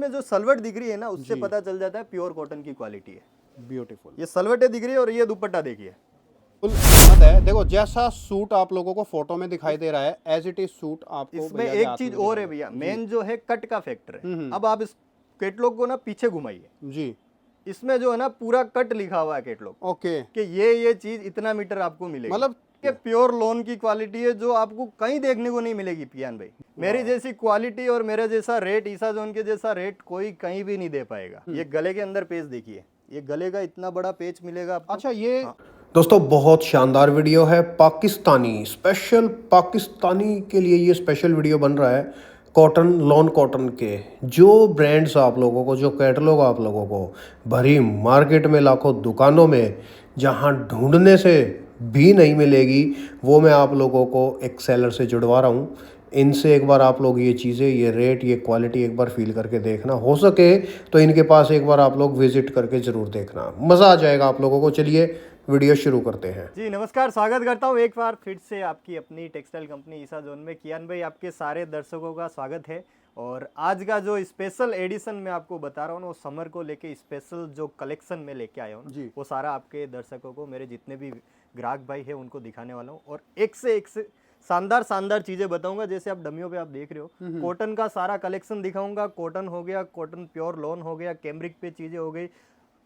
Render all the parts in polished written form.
में जो सलवट दिख रही है ना, उससे जी। पता चल जाता है प्योर कॉटन की क्वालिटी है। ब्यूटीफुल। ये सलवटें दिख रही है और ये दुपट्टा देखिए। फुल कीमत है। देखो जैसा सूट आप लोगों को फोटो में दिखाई दे रहा है एज इट इज सूट आपको इसमें भैया के एक हाथ चीज में और है दिखाएंगे। भैया, जी मेन जो है कट का फैक्टर है। हम्म। अब आप इस कैटलॉग को ना पीछे घुमाइए, जी इसमें जो है ना पूरा कट लिखा हुआ है कैटलॉग ओके। कि ये चीज इतना मीटर आपको मिलेगी। मतलब ये प्योर लोन की क्वालिटी है जो आपको कहीं देखने को नहीं मिलेगी पियान भाई। मेरी जैसी क्वालिटी और मेरे जैसा रेट, ईसा जोन के जैसा रेट कोई कहीं भी नहीं दे पाएगा। ये गले के अंदर पेज देखिए, ये गले का इतना बड़ा पेज मिलेगा आपको। अच्छा ये हाँ। दोस्तों बहुत शानदार वीडियो है, पाकिस्तानी स्पेशल, पाकिस्तानी के लिए ये स्पेशल वीडियो बन रहा है। कॉटन, लॉन कॉटन के जो ब्रांड्स आप लोगों को, जो कैटलॉग आप लोगों को भरी मार्केट में लाखों दुकानों में जहां ढूंढने से भी नहीं मिलेगी, वो मैं आप लोगों को एक सेलर से जुड़वा रहा हूँ। इनसे एक बार आप लोग ये चीज़ें, ये रेट, ये क्वालिटी एक बार फील करके देखना। हो सके तो इनके पास एक बार आप लोग विजिट करके ज़रूर देखना, मज़ा आ जाएगा आप लोगों को। चलिए वीडियो शुरू करते हैं। जी नमस्कार, स्वागत करता हूँ एक बार फिर से आपकी अपनी टेक्सटाइल कंपनी ईसा जोन में। कियान भाई आपके सारे दर्शकों का स्वागत है। और आज का जो स्पेशल एडिशन मैं आपको बता रहा हूँ ना, वो समर को लेके स्पेशल जो कलेक्शन में लेके आया हूँ, वो सारा आपके दर्शकों को, मेरे जितने भी ग्राहक भाई है उनको दिखाने वाला हूँ। और एक से शानदार शानदार चीजें बताऊंगा। जैसे आप डमियों पे आप देख रहे हो, कॉटन का सारा कलेक्शन दिखाऊंगा। कॉटन हो गया, कॉटन प्योर लॉन हो गया, कैमरिक पे चीजें हो गई,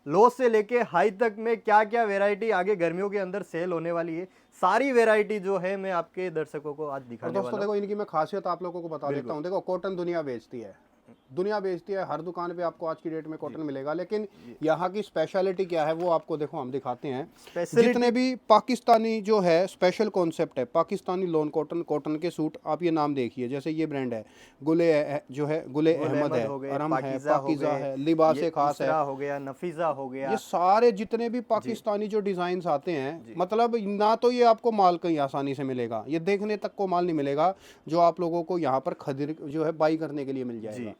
लो से लेके हाई तक में क्या क्या वैरायटी आगे गर्मियों के अंदर सेल होने वाली है, सारी वैरायटी जो है मैं आपके दर्शकों को आज और दिखाने दोस्तों वाला देखो इनकी मैं खासियत आप लोगों को बता देता हूँ। देखो कॉटन दुनिया बेचती है, दुनिया बेचती है, हर दुकान पे आपको आज की डेट में कॉटन मिलेगा, लेकिन यहाँ की स्पेशलिटी क्या है वो आपको देखो हम दिखाते हैं। जितने भी पाकिस्तानी जो है स्पेशल कॉन्सेप्ट है, पाकिस्तानी लॉन कॉटन, कॉटन के सूट, आप ये नाम देखिए। जैसे ये ब्रांड है गुले जो है, गुले अहमद है, हो गए, अरम है, पाकीज़ा हो पाकिज़ा गए, है, लिबास ये खास है, इसरा हो गया, नफीजा हो गया। ये सारे जितने भी पाकिस्तानी जो डिजाइन आते हैं, मतलब ना तो ये आपको माल कहीं आसानी से मिलेगा, ये देखने तक को माल नहीं मिलेगा जो आप लोगों को यहाँ पर खरीद जो है बाई करने के लिए मिल जाएगा।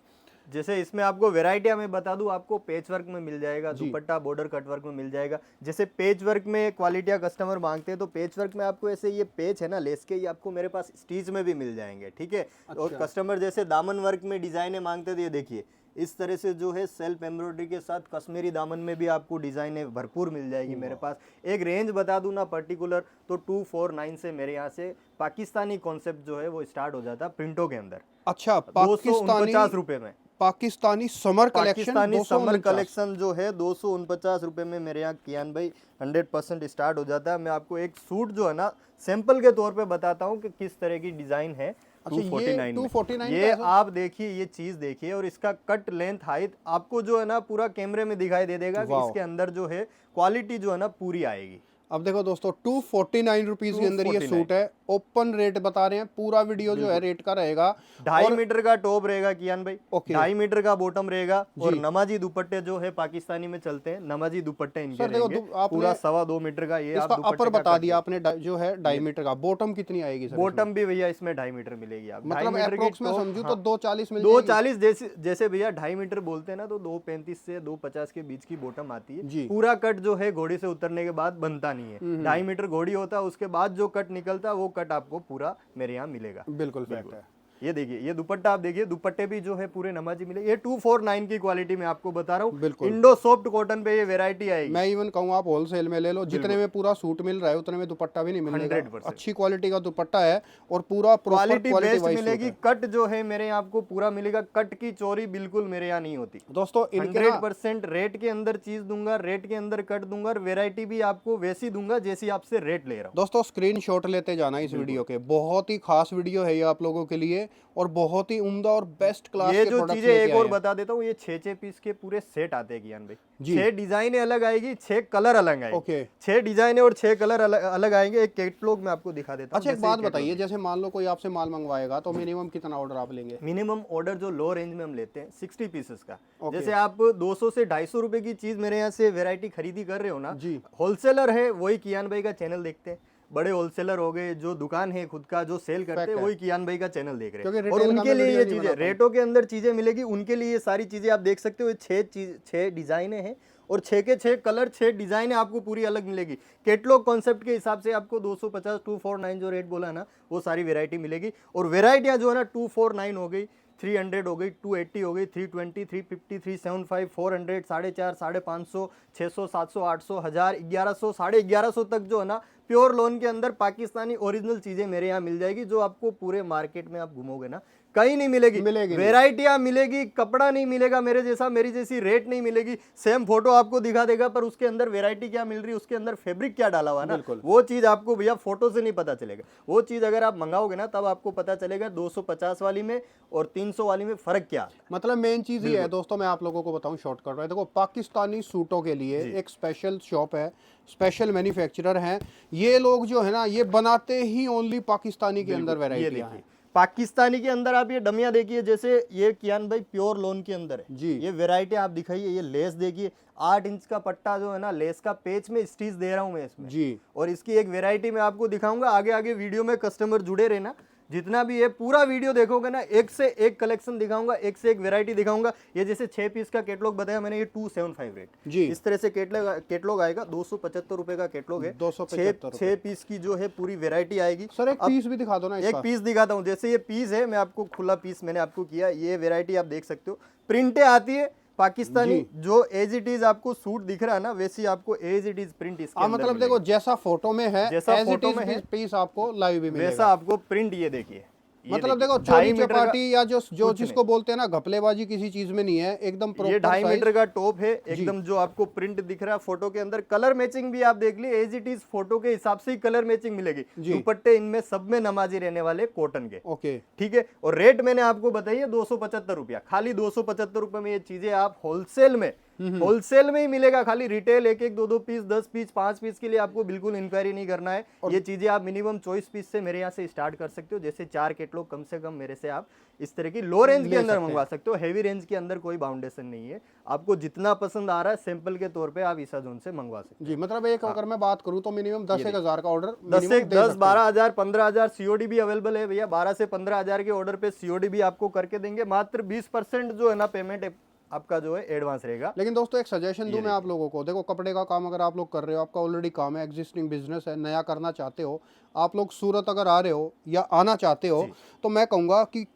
जैसे इसमें आपको वैरायटियां मैं बता दूं, आपको पेच वर्क में मिल जाएगा, दुपट्टा बॉर्डर कट वर्क में मिल जाएगा। जैसे पेच वर्क में क्वालिटियां कस्टमर मांगते हैं, तो पेच वर्क में आपको ऐसे ये पेच है ना लेस के, ये आपको मेरे पास स्टीच में भी मिल जाएंगे, ठीक है। और कस्टमर जैसे दामन वर्क में डिजाइने मांगते थे, ये देखिए इस तरह से जो है सेल्फ एम्ब्रॉयडरी के साथ कश्मीरी दामन में भी आपको डिजाइने भरपूर मिल जाएगी मेरे पास। एक रेंज बता दूं ना पर्टिकुलर, तो 249 से मेरे यहाँ से पाकिस्तानी कॉन्सेप्ट जो है वो स्टार्ट हो जाता है प्रिंटों के अंदर। अच्छा, 249 रुपए में Pakistani summer collection, Pakistani summer collection जो है 249 रुपए में मेरे यहाँ कियान भाई 100% स्टार्ट हो जाता है। मैं आपको एक सूट जो है ना सैंपल के तौर पे बताता हूँ कि किस तरह की डिजाइन है। 249 ये आप देखिए, ये चीज देखिए, और इसका कट लेंथ हाइट आपको जो है ना पूरा कैमरे में दिखाई दे देगा कि इसके अंदर जो है क्वालिटी जो है ना पूरी आएगी। अब देखो दोस्तों 249 रुपीज के अंदर ये सूट है। ओपन रेट बता रहे हैं, पूरा वीडियो जो है रेट का रहेगा। 2.5 मीटर का टॉप रहेगा कियान भाई, 2.5 मीटर का बॉटम रहेगा, और नमाजी दुपट्टे जो है पाकिस्तानी में चलते हैं, नमाजी दुपट्टे इनके रहेंगे। पूरा 2.25 मीटर का ये इसका अपर बता दिया आपने जो है 2.5 मीटर का। बॉटम कितनी आएगी सर? बॉटम भी भैया इसमें 2.5 मीटर मिलेगी। आप मतलब अप्रोक्स में समझू तो 240 मिल 240 जैसे भैया 2.5 मीटर बोलते हैं ना, तो 235 से 250 के बीच की बॉटम आती है। पूरा कट जो है घोड़ी से उतरने के बाद बनता नहीं है, 2.5 मीटर घोड़ी होता है, उसके बाद जो कट निकलता है वो कट आपको पूरा मेरे यहाँ मिलेगा। बिल्कुल फैक्ट है। ये देखिए, ये दुपट्टा आप देखिए, दुपट्टे भी जो है पूरे नमाजी मिले। ये 249 की क्वालिटी में आपको बता रहा हूँ। इंडो सॉफ्ट कॉटन पे ये वैरायटी आएगी। मैं इवन कहूँ आप होलसेल में ले लो, जितने में पूरा सूट मिल रहा है उतने में दुपट्टा भी नहीं मिलेगा। 100% अच्छी क्वालिटी का दुपट्टा है और पूरा क्वालिटी बेस्ट मिलेगी। कट जो है मेरे यहाँ आपको पूरा मिलेगा, कट की चोरी बिल्कुल मेरे यहाँ नहीं होती दोस्तों। 100% रेट के अंदर चीज दूंगा, रेट के अंदर कट दूंगा, और वेरायटी भी आपको वैसी दूंगा जैसी आपसे रेट ले रहा हूँ। दोस्तों स्क्रीनशॉट लेते जाना इस वीडियो के, बहुत ही खास वीडियो है ये आप लोगों के लिए, और बहुत ही उम्दा और बेस्ट क्लास ये जो चीजें एक और बता देता हूँ, ये 6 पीस के पूरे सेट आते हैं कियान भाई। 6 डिजाइन अलग आएगी, 6 कलर अलग आएंगे। 6 डिजाइन और 6 कलर अलग आएंगे। एक कैटलॉग में आपको दिखा देता हूँ। अच्छा एक बात बताइए, जैसे मान लो कोई आपसे माल मंगवाएगा तो मिनिमम कितना ऑर्डर आप लेंगे? मिनिमम ऑर्डर जो लो रेंज में हम लेते हैं 60 पीसेस का। जैसे आप 200 से 250 रुपए की चीज मेरे यहाँ से वेरायटी खरीदी कर रहे हो ना, होलसेलर है वही कियान भाई का चैनल देखते हैं। बड़े होलसेलर हो गए, जो दुकान है खुद का जो सेल करते हैं, वही कियान भाई का चैनल देख रहे हैं, और उनके लिए ये चीजें रेटों के अंदर चीजें मिलेगी। उनके लिए ये सारी चीजें आप देख सकते हो। 6 डिजाइने हैं और 6 के 6 कलर, 6 डिजाइन आपको पूरी अलग मिलेगी। कैटलॉग कॉन्सेप्ट के हिसाब से आपको 250 249 जो रेट बोला ना, वो सारी वेरायटी मिलेगी। और वेरायटियां जो है ना 249 हो गई, 300 हो गई, 280 हो गई, 320, 350, 375, 400, 450, 550, 600, 700, 800, 1000, 1100, 1150 तक जो है ना प्योर लोन के अंदर पाकिस्तानी ओरिजिनल चीजें मेरे यहाँ मिल जाएगी, जो आपको पूरे मार्केट में आप घूमोगे ना कहीं नहीं मिलेगी। वैरायटियां मिलेगी, कपड़ा नहीं मिलेगा मेरे जैसा, मेरी जैसी रेट नहीं मिलेगी। सेम फोटो आपको दिखा देगा पर उसके अंदर वैरायटी क्या मिल रही है, उसके अंदर फैब्रिक क्या डाला हुआ है ना, वो चीज आपको भैया फोटो से नहीं पता चलेगा। वो चीज अगर आप मंगाओगे ना तब आपको पता चलेगा 250 वाली में और 300 वाली में फर्क क्या है। मतलब मेन चीज ये है दोस्तों, मैं आप लोगों को बताऊं शॉर्टकट में, देखो पाकिस्तानी सूटों के लिए एक स्पेशल शॉप है, स्पेशल मैन्युफैक्चरर हैं ये लोग, जो है ना ये बनाते ही ओनली पाकिस्तानी के अंदर वैरायटियां हैं। पाकिस्तानी के अंदर आप ये डमिया देखिए, जैसे ये कियान भाई प्योर लोन के अंदर है जी, ये वैरायटी आप दिखाइए। ये लेस देखिए, 8 इंच का पट्टा जो है ना लेस का पेच में स्टिच दे रहा हूं मैं इसमें जी। और इसकी एक वैरायटी मैं आपको दिखाऊंगा। आगे आगे वीडियो में कस्टमर जुड़े रहना, जितना भी ये पूरा वीडियो देखोगे ना एक से एक कलेक्शन दिखाऊंगा, एक से एक वैरायटी दिखाऊंगा। ये जैसे 6 पीस का कैटलॉग बताया मैंने, ये 275 रेट जी। इस तरह से कैटलॉग आएगा। 275 रुपए का कैटलॉग है, 6 पीस की जो है पूरी वैरायटी आएगी। सर एक पीस भी दिखा दो ना, एक पीस दिखाता हूँ। जैसे ये पीस है, मैं आपको खुला पीस मैंने आपको किया, ये वैरायटी आप देख सकते हो। प्रिंटें आती है पाकिस्तानी, जो एज इट इज आपको सूट दिख रहा है ना वैसी आपको एज इट इज प्रिंट इसके अंदर मतलब देखो जैसा फोटो में है, जैसा फोटो में है पीस आपको लाइव भी मिलेगा, वैसा आपको प्रिंट ये देखिए। मतलब देखो चोरी चपाटी या जो जिसको बोलते हैं ना घपलेबाजी किसी चीज में नहीं है, एकदम प्रॉपर। ये 2.5 मीटर का टॉप है, एकदम जो आपको प्रिंट दिख रहा है फोटो के अंदर। कलर मैचिंग भी आप देख लीजिए, एज इट इज फोटो के हिसाब से ही कलर मैचिंग मिलेगी। दुपट्टे इनमें सब में नमाजी रहने वाले कॉटन के, ओके ठीक है। और रेट मैंने आपको बताइए 275 रुपया, खाली 275 रुपए में ये चीजें आप होलसेल में ही मिलेगा। खाली रिटेल एक एक 2 पीस 10 पीस 5 पीस के लिए आपको बिल्कुल इंक्वायरी नहीं करना है। ये चीजें आप मिनिमम 24 पीस से मेरे यहाँ से स्टार्ट कर सकते हो। जैसे 4 कैटलॉग कम से कम मेरे से आप इस तरह की लो रेंज के अंदर मंगवा सकते हो। हैवी रेंज के अंदर कोई बाउंडेशन नहीं है, आपको जितना पसंद आ रहा है सैंपल के तौर पे आप ईसा जोन से मंगवा सकते हो जी। मतलब एक अगर मैं बात करूं तो मिनिमम 10,000 का ऑर्डर 10 12,000 15,000 सीओडी भी अवेलेबल है भैया। 12 से 15,000 के ऑर्डर पे सीओडी भी आपको करके देंगे। मात्र 20% जो है ना पेमेंट आपका जो है एडवांस रहेगा। लेकिन दोस्तों एक सजेशन दूं मैं आप लोगों को, देखो कपड़े का काम अगर आप लोग कर रहे हो, आपका ऑलरेडी काम है, एग्जिस्टिंग बिजनेस है, नया करना चाहते हो, आप लोग सूरत अगर आ रहे हो या आना चाहते हो, तो मैं कहूंगा कि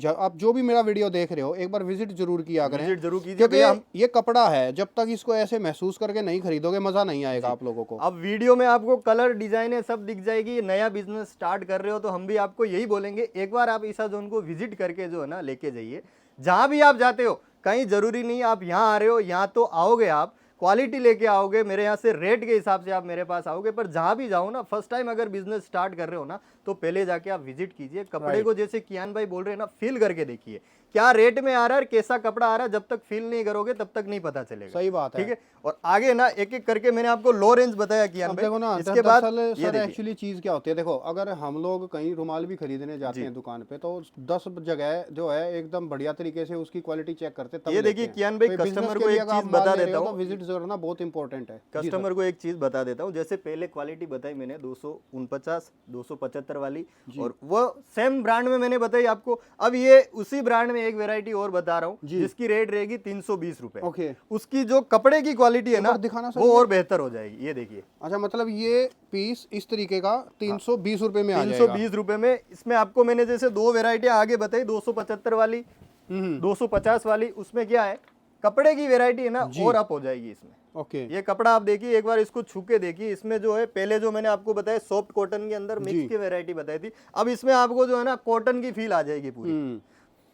आप जो भी मेरा वीडियो देख रहे हो एक बार विजिट जरूर किया करें, विजिट जरूर कीजिए, क्योंकि ये कपड़ा है, जब तक इसको ऐसे महसूस करके नहीं खरीदोगे मजा नहीं आएगा आप लोगों को। अब वीडियो में आपको कलर डिजाइने सब दिख जाएगी। नया बिजनेस स्टार्ट कर रहे हो तो हम भी आपको यही बोलेंगे, एक बार आप ईसा जोन को विजिट करके जो है ना लेके जाइए। जहां भी आप जाते हो, कहीं जरूरी नहीं आप यहाँ आ रहे हो, यहाँ तो आओगे आप क्वालिटी लेके आओगे, मेरे यहाँ से रेट के हिसाब से आप मेरे पास आओगे। पर जहाँ भी जाओ ना, फर्स्ट टाइम अगर बिजनेस स्टार्ट कर रहे हो ना तो पहले जाके आप विजिट कीजिए। कपड़े को जैसे कियान भाई बोल रहे हैं ना, फील करके देखिए क्या रेट में आ रहा है, कैसा कपड़ा आ रहा है। जब तक फील नहीं करोगे तब तक नहीं पता चलेगा। सही बात है, ठीक है। और आगे ना एक एक करके मैंने आपको लो रेंज बताया कियान भाई। देखो ना, इसके बाद सर एक्चुअली चीज क्या होती है, देखो अगर हम लोग कहीं रुमाल भी खरीदने जाते हैं दुकान पे तो 10 जगह जो है एकदम बढ़िया तरीके से उसकी क्वालिटी चेक करते हैं। ये देखिए कियान भाई, कस्टमर को एक चीज बता देता हूँ, विजिट करना बहुत इंपॉर्टेंट है। कस्टमर को एक चीज बता देता हूँ, जैसे पहले क्वालिटी बताई मैंने 249 275 वाली, और वो सेम ब्रांड में मैंने बताई आपको। अब ये उसी ब्रांड में एक वेरायटी और बता रहा हूँ जिसकी रेट रहेगी 320 रुपए। ओके। उसकी जो कपड़े की क्वालिटी है ना दिखाना वो और बेहतर हो जाएगी। ये देखिए, अच्छा मतलब ये पीस इस तरीके का 320 रुपए में आ जाएगा। 320 रुपए में। इसमें आपको मैंने जैसे 2 वेरायटी आगे बताई, 275 वाली 250 वाली, उसमें क्या है कपड़े की वेरायटी है ना और अप हो जाएगी इसमें। ओके। ये कपड़ा आप देखिए, एक बार इसको छू के देखिए। इसमें जो है पहले जो मैंने आपको बताया सॉफ्ट कॉटन के अंदर मिक्स की वैरायटी बताई थी, अब इसमें आपको जो है ना कॉटन की फील आ जाएगी पूरी।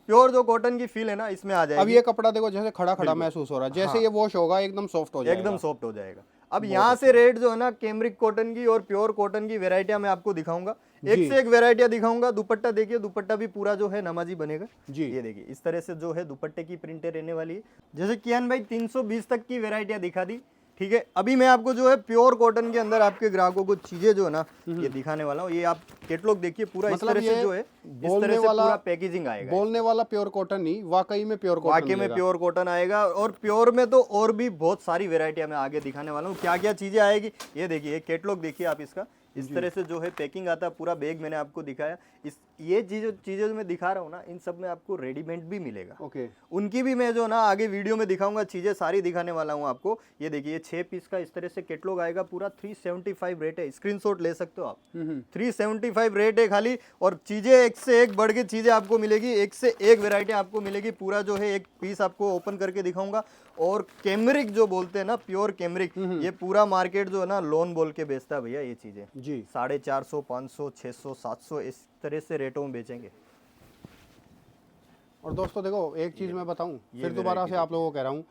प्योर जो कॉटन की फील है ना इसमें आ जाएगी। अब ये कपड़ा देखो जैसे खड़ा खड़ा महसूस हो रहा है, जैसे ये वॉश होगा एकदम सॉफ्ट हो जाएगा, एकदम सॉफ्ट हो जाएगा। अब यहाँ से रेट जो है ना कैमरिक कॉटन की और प्योर कॉटन की वेरायटियां मैं आपको दिखाऊंगा, एक से एक वेरायटियां दिखाऊंगा। दुपट्टा देखिए, दुपट्टा भी पूरा जो है नमाजी बनेगा जी। ये देखिए इस तरह से जो है दुपट्टे की प्रिंटें रहने वाली है। जैसे कियान भाई 320 तक की वेरायटियां दिखा दी, ठीक है। अभी मैं आपको जो है प्योर कॉटन के अंदर आपके ग्राहकों को चीजें जो है ना ये दिखाने वाला हूँ। ये आप कैटलॉग देखिए पूरा, इस तरह से जो है इस तरह से पूरा पैकेजिंग आएगा। बोलने वाला प्योर कॉटन नहीं, वाकई में प्योर कॉटन, वाकई में प्योर कॉटन आएगा। और प्योर में तो और भी बहुत सारी वेरायटियां मैं आगे दिखाने वाला हूँ, क्या क्या चीजें आएगी। ये देखिए कैटलॉग देखिए आप इसका, इस तरह से जो है पैकिंग आता है, पूरा बैग मैंने आपको दिखाया। ये चीजें जो मैं दिखा रहा हूँ ना, इन सब में आपको रेडीमेड भी मिलेगा। ओके, उनकी भी मैं जो ना आगे वीडियो में दिखाऊंगा, चीजें सारी दिखाने वाला हूँ आपको। ये देखिए 6 पीस का इस तरह से कैटलॉग आएगा, पूरा 375 रेट है, स्क्रीनशॉट ले सकते हो आप। 375 रेट है खाली, और चीजें एक से एक बढ़ के चीजें आपको मिलेगी, एक से एक वेरायटी आपको मिलेगी। पूरा जो है एक पीस आपको ओपन करके दिखाऊंगा। और कैमरिक जो बोलते हैं ना, प्योर कैमरिक, ये पूरा मार्केट जो है ना लोन बोल के बेचता है भैया ये चीजें जी। 450, 500, 600, 700 इस तरह से रेटों में बेचेंगे। और दोस्तों देखो, एक चीज़ मैं बताऊं, फिर दोबारा से आप लोगों को कह रहा हूँ,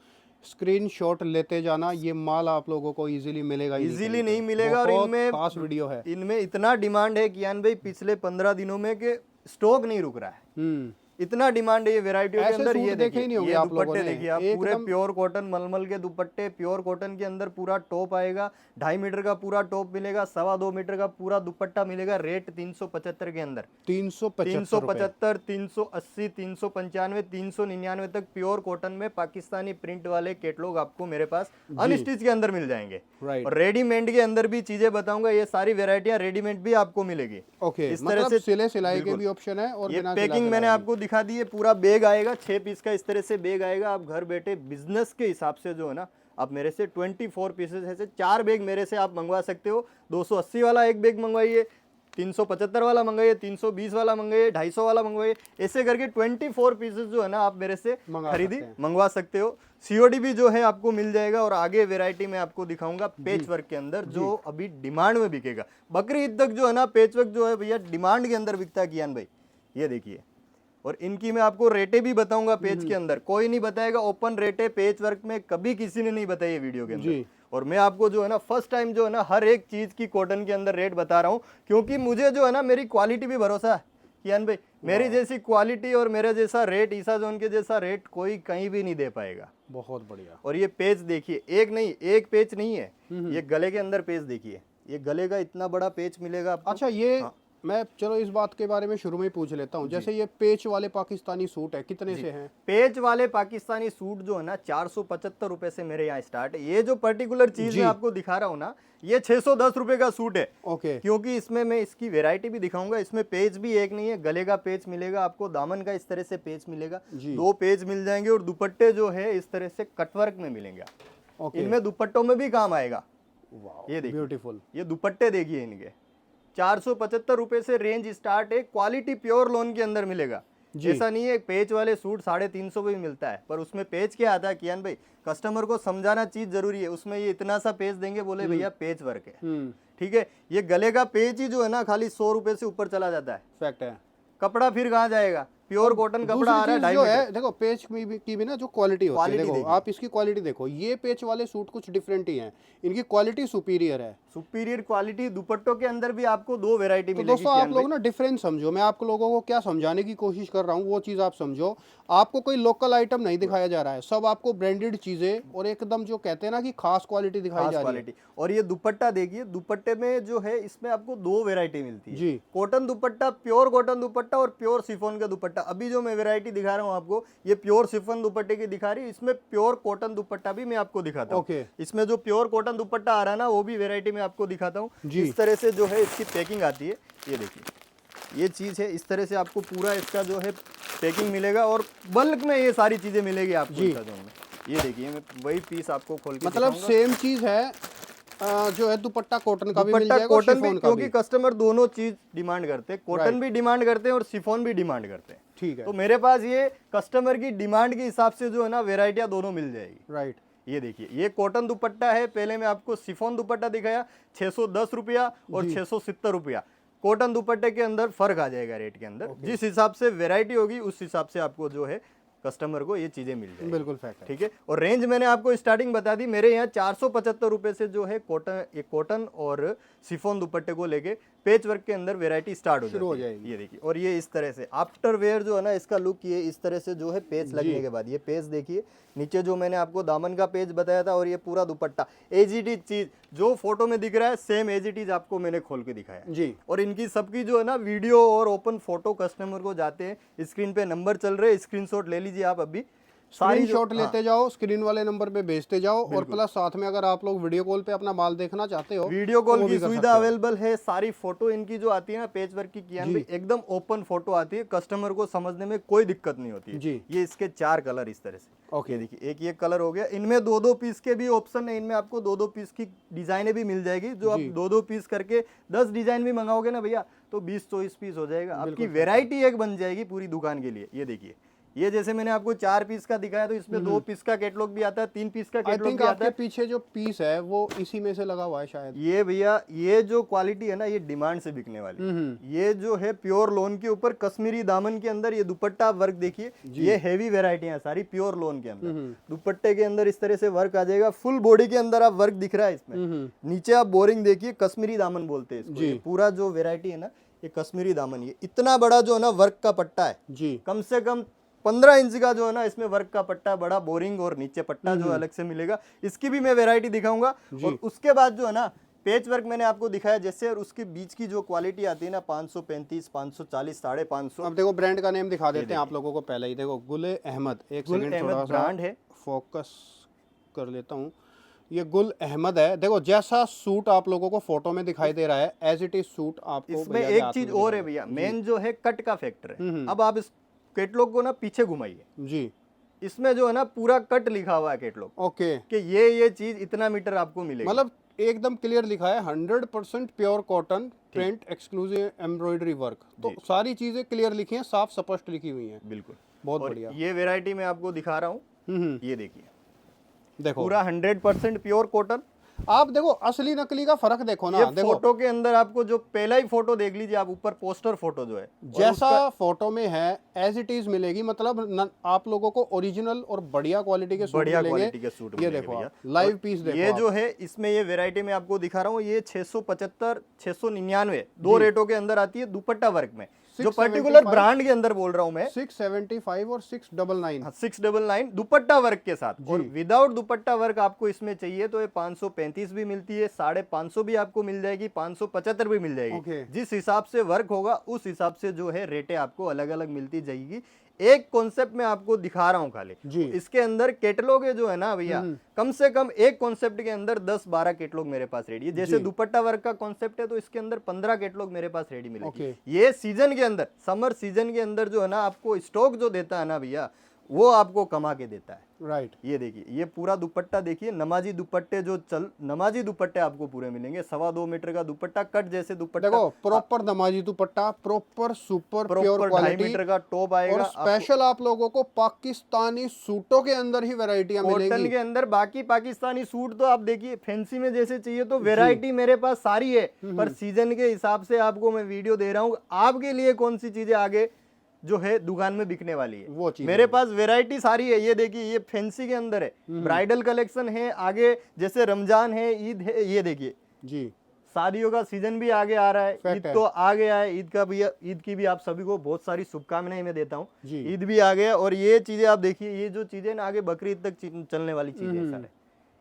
स्क्रीनशॉट लेते जाना, ये माल आप लोगों को इजीली मिलेगा ही इजीली नहीं मिलेगा। और बहुत इनमें खास वीडियो है। इनमें इतना डिमांड है कियान भाई, पिछले 15 दिनों में कि स्टॉक नहीं रुक रहा है। इतना डिमांड है ये वैरायटियों के ऐसे अंदर। सूट ये देखे ही नहीं होंगे ये आप लोगों दुपट्टे ने, देखिए आप, पूरे प्योर कॉटन मलमल के दुपट्टे, प्योर कॉटन के अंदर पूरा टॉप आएगा, 2.5 मीटर का पूरा टॉप मिलेगा, 2.25 मीटर का पूरा दुपट्टा मिलेगा। रेट 375 के अंदर, 375, 380, 395, 399 तक प्योर कॉटन में पाकिस्तानी प्रिंट वाले कैटलॉग आपको मेरे पास अनस्टिच के अंदर मिल जाएंगे। राइट। और रेडीमेड के अंदर भी चीजें बताऊंगा, ये सारी वेरायटियां रेडीमेड भी आपको मिलेगी। ओके, इस तरह मतलब से सिले सिलाई के भी ऑप्शन है, और ये बिना पैकिंग मैंने आपको दिखा दी है। पूरा बैग आएगा 6 पीस का, इस तरह से बैग आएगा। आप घर बैठे बिजनेस के हिसाब से जो है ना, आप मेरे से 24 पीसेस ऐसे 4 बैग मेरे से आप मंगवा सकते हो। 280 वाला एक बैग मंगवाइए, 375 वाला मंगाइए, 320 वाला मंगाइए, 250 वाला मंगवाइए, ऐसे करके 24 पीसेस जो है ना आप मेरे से मंगवा सकते हो। सीओडी भी जो है आपको मिल जाएगा। और आगे वैरायटी में आपको दिखाऊंगा पैच वर्क के अंदर, जो अभी डिमांड में बिकेगा। बकरी ईद तक जो है ना पैच वर्क जो है भैया डिमांड के अंदर बिकता है कियान भाई, ये देखिए। और इनकी मैं आपको रेटें भी बताऊंगा पेज के अंदर, कोई नहीं बताएगा। ओपन रेटें पेज वर्क में कभी किसी ने नहीं बताई है वीडियो के अंदर। और मैं आपको जो है ना फर्स्ट टाइम जो है ना हर एक चीज की कॉटन के अंदर रेट बता रहा हूँ, क्योंकि मुझे जो है ना मेरी क्वालिटी भी भरोसा है कियान भाई। मेरी जैसी क्वालिटी और मेरे जैसा रेट, ईसा जोन के जैसा रेट कोई कहीं भी नहीं दे पाएगा। बहुत बढ़िया। और ये पेज देखिए, एक पेज नहीं है, ये गले के अंदर पेज देखिए, ये गले का इतना बड़ा पेज मिलेगा आपको। अच्छा, ये मैं चलो इस बात के बारे में शुरू में ही पूछ लेता हूँ। जैसे ये पेच वाले पाकिस्तानी सूट है, कितने से हैं? पेच वाले पाकिस्तानी सूट जो है ना 475 रुपए से मेरे यहाँ स्टार्ट है। ये जो पर्टिकुलर चीज मैं आपको दिखा रहा हूँ ना, ये 610 रुपए का सूट है। ओके, क्योंकि इसमें मैं इसकी वैरायटी भी दिखाऊंगा। इसमें पेज भी एक नहीं है, गले का पेज मिलेगा आपको, दामन का इस तरह से पेज मिलेगा, 2 पेज मिल जाएंगे। और दुपट्टे जो है इस तरह से कटवर्क में मिलेंगे। इनमें दुपट्टों में भी काम आएगा। ये देखिए ब्यूटीफुल, ये दुपट्टे देखिए इनके 475 रुपए से रेंज स्टार्ट है। क्वालिटी प्योर लोन के अंदर मिलेगा। ऐसा नहीं है पेच वाले सूट 350 पे भी मिलता है, पर उसमें पेज क्या आता है कियान भाई, कस्टमर को समझाना चीज जरूरी है। उसमें ये इतना सा पेज देंगे, बोले भैया पेज वर्क है, ठीक है। ये गले का पेज ही जो है ना खाली 100 रुपए से ऊपर चला जाता है। फैक्ट है। कपड़ा फिर कहाँ जाएगा, प्योर कॉटन कपड़ा आ रहा है। जो है देखो, पेच की भी ना जो क्वालिटी होती है, देखो आप इसकी क्वालिटी देखो, ये पेच वाले सूट कुछ डिफरेंट ही हैं, इनकी क्वालिटी सुपीरियर है। Superior quality. दुपट्टों के अंदर भी आपको 2 वैरायटी मिलेगी। दोस्तों आप लोग ना डिफरेंस समझो, मैं आप लोगों को क्या समझाने की कोशिश कर रहा हूँ वो चीज़ आप समझो। आपको कोई लोकल आइटम नहीं दिखाया जा रहा है, सब आपको ब्रांडेड चीज़ें और एकदम जो कहते हैं ना कि खास क्वालिटी दिखाई जा रही है। और ये दुपट्टा देखिए, दुपट्टे में जो है इसमें आपको 2 वैरायटी मिलती है जी। कॉटन दुपट्टा, प्योर कॉटन दुपट्टा और प्योर शिफॉन का दुपट्टा। अभी जो मैं वैरायटी दिखा रहा हूँ आपको, ये प्योर शिफॉन दुपट्टे की दिखा रही है। इसमें प्योर कॉटन दुपट्टा भी मैं आपको दिखाता हूँ। इसमें जो प्योर कॉटन दुपट्टा आ रहा है ना, वो भी वैरायटी में आपको दिखाता हूँ। इस तरह से जो है इसकी पैकिंग आती है। ये देखिए ये चीज़ है, इस तरह से आपको पूरा इसका जो है पैकिंग मिलेगा। और बल्क में ये सारी चीज़ें मिलेगी आपको। ये देखिए मैं वही पीस आपको खोल के मतलब सेम चीज़ है, जो है दुपट्टा कॉटन का भी मिल जाएगा, कॉटन भी, क्योंकि कस्टमर दोनों चीज डिमांड करते हैं, कॉटन भी डिमांड करते हैं और शिफॉन भी डिमांड करते हैं। ठीक है, तो मेरे पास ये कस्टमर की डिमांड के हिसाब से जो है ना वेराइटियां दोनों मिल जाएगी। राइट। ये देखिए ये कॉटन दुपट्टा है। पहले मैं आपको शिफॉन दुपट्टा दिखाया 610 रुपया और 670 रुपया। कॉटन दुपट्टे के अंदर फर्क आ जाएगा रेट के अंदर। जिस हिसाब से वेराइटी होगी उस हिसाब से आपको जो है कस्टमर को ये चीजें मिल जाएगी। बिल्कुल फैक्ट है। ठीक है। और रेंज मैंने आपको स्टार्टिंग बता दी। मेरे यहाँ 475 रुपए से जो है कॉटन और शिफॉन दुपट्टे को लेके पेच वर्क के अंदर वेरायटी स्टार्ट हो जाएगी। ये देखिए, और ये इस तरह से आफ्टर वेयर जो है ना इसका लुक ये इस तरह से जो है पेच लगने के बाद, ये पेच देखिए नीचे जो मैंने आपको दामन का पेज बताया था, और ये पूरा दुपट्टा एज इट इज चीज जो फोटो में दिख रहा है सेम एज इट इज आपको मैंने खोल के दिखाया जी। और इनकी सबकी जो है ना वीडियो और ओपन फोटो कस्टमर को जाते हैं। स्क्रीन पे नंबर चल रहे हैं, स्क्रीनशॉट ले लीजिए आप अभी। सारी स्क्रीनशॉट लेते जाओ, स्क्रीन वाले नंबर पे भेजते जाओ, और प्लस साथ में अगर आप लोग वीडियो कॉल पे अपना माल देखना चाहते हो, वीडियो तो कॉल वो की भी कर सुविधा सकते हो। अवेलेबल है। सारी फोटो इनकी जो आती है ना पेज वर्क की कियान भाई, एकदम ओपन फोटो आती है, कस्टमर को समझने में कोई दिक्कत नहीं होती है। जी। ये इसके 4 कलर इस तरह से। ओके। ये देखिए, एक ये कलर हो गया। इनमें 2-2 पीस के भी ऑप्शन है, इनमें आपको 2-2 पीस की डिजाइनें भी मिल जाएगी। जो आप 2-2 पीस करके 10 डिजाइन भी मंगाओगे ना भैया, तो 20-24 पीस हो जाएगा। आपकी वेराइटी एक बन जाएगी पूरी दुकान के लिए। ये देखिए, ये जैसे मैंने आपको 4 पीस का दिखाया, तो इसमें 2 पीस का कैटलॉग भी आता है, 3 पीस का आई कैटलॉग थिंक भी आता आपके है। पीछे जो पीस है वो इसी में से लगा हुआ है शायद। ये भैया, ये जो क्वालिटी है ना, ये डिमांड से बिकने वाली है। ये जो है प्योर लोन के ऊपर कश्मीरी दामन के अंदर ये दुपट्टा वर्क देखिए, ये हेवी वेराइटियां सारी प्योर लोन के अंदर। दुपट्टे के अंदर इस तरह से वर्क आ जाएगा, फुल बॉडी के अंदर आप वर्क दिख रहा है इसमें। नीचे आप बोरिंग देखिए, कश्मीरी दामन बोलते हैं इसको। ये पूरा जो वेराइटी है ना, ये कश्मीरी दामन। ये इतना बड़ा जो है ना वर्क का पट्टा है जी। कम से कम 15 इंच का जो है ना, इसमें वर्क का पट्टा बड़ा बोरिंग, और नीचे पट्टा जो अलग से मिलेगा। इसकी भी मैं वैरायटी दिखाऊंगा। और उसके बाद जो है ना पेच वर्क मैंने आपको दिखाया जैसे, और उसके बीच की जो क्वालिटी आती है ना 535, 540, 550। अब देखो ब्रांड का नेम दिखा देते हैं आप लोगों को पहले ही। देखो गुल अहमद, एक सेकंड थोड़ा सा ब्रांड है। फोकस कर लेता हूँ। ये गुल अहमद है। देखो जैसा सूट आप लोगों को फोटो में दिखाई दे रहा है, एज इट इज सूट आपको इसमें भैया के एक हाथ में चीज और है भैया, मेन जो है कट का फैक्टर है। अब आप इस कैटलॉग को ना पीछे घुमाइए, जी। इसमें जो है ना पूरा कट लिखा हुआ है कैटलॉग ओके, कि ये चीज इतना मीटर आपको मिलेगा। मतलब एकदम क्लियर लिखा है 100% pure cotton print exclusive embroidery work. तो सारी चीजें क्लियर लिखी हैं, साफ स्पष्ट लिखी हुई हैं। बिल्कुल, बहुत और बढ़िया। ये वैरायटी मैं आपको दिखा रहा हूँ। ये देखिए, देखो पूरा 100% प्योर कॉटन। आप देखो असली नकली का फर्क देखो ना। ये देखो फोटो के अंदर आपको जो पहला ही फोटो देख लीजिए आप, ऊपर पोस्टर फोटो जो है जैसा फोटो में है एज इट इज मिलेगी। मतलब आप लोगों को ओरिजिनल और बढ़िया क्वालिटी के सूट बढ़िया मिलेंगे। क्वालिटी के सूट ये मिलेंगे देखो भैया। आप लाइव और पीस देखो। ये आप। जो है इसमें ये वैरायटी में आपको दिखा रहा हूँ, ये 675, 699 दो रेटों के अंदर आती है दुपट्टा वर्क में। जो पर्टिकुलर ब्रांड के अंदर बोल रहा हूँ मैं, 675 और 699। 699 दुपट्टा वर्क के साथ। और विदाउट दुपट्टा वर्क आपको इसमें चाहिए तो ये 535 भी मिलती है, 550 भी आपको मिल जाएगी, 575 भी मिल जाएगी। जिस हिसाब से वर्क होगा उस हिसाब से जो है रेटें आपको अलग अलग मिलती जाएगी। एक कॉन्सेप्ट में आपको दिखा रहा हूं खाली जी। इसके अंदर कैटलॉग है जो है ना भैया, कम से कम एक कॉन्सेप्ट के अंदर 10-12 कैटलॉग मेरे पास रेडी है। जैसे दुपट्टा वर्क का कॉन्सेप्ट है तो इसके अंदर 15 कैटलॉग मेरे पास रेडी मिलेगी। ये सीजन के अंदर, समर सीजन के अंदर जो है ना आपको स्टॉक जो देता है ना भैया, वो आपको कमा के देता है। राइट। ये देखिए, ये पूरा दुपट्टा देखिए, नमाजी दुपट्टे जो नमाजी दुपट्टे आपको पूरे मिलेंगे। 2.25 मीटर का दुपट्टा, कट जैसे दुपट्टा। देखो प्रॉपर नमाजी दुपट्टा, proper super pure proper 2.5 quality metre का टॉप आएगा। और स्पेशल आप लोगों को पाकिस्तानी सूटों के अंदर ही वैरायटियां मिलेगी। कॉटन के अंदर बाकी पाकिस्तानी सूट तो आप देखिए फैंसी में जैसे चाहिए तो वैरायटी मेरे पास सारी है, पर सीजन के हिसाब से आपको मैं वीडियो दे रहा हूँ आपके लिए कौन सी चीजें आगे जो है दुकान में बिकने वाली है वो चीज मेरे पास वैरायटी सारी है। ये देखिए, ये फैंसी के अंदर है, ब्राइडल कलेक्शन है, आगे जैसे रमजान है, ईद है। ये देखिए जी, शादियों का सीजन भी आगे आ रहा है, ईद तो आ गया है। ईद का भी, ईद की भी आप सभी को बहुत सारी शुभकामनाएं मैं देता हूँ। ईद भी आ गया, और ये चीजें आप देखिए, ये जो चीजें ना आगे बकरीद तक चलने वाली चीजें हैं सारे।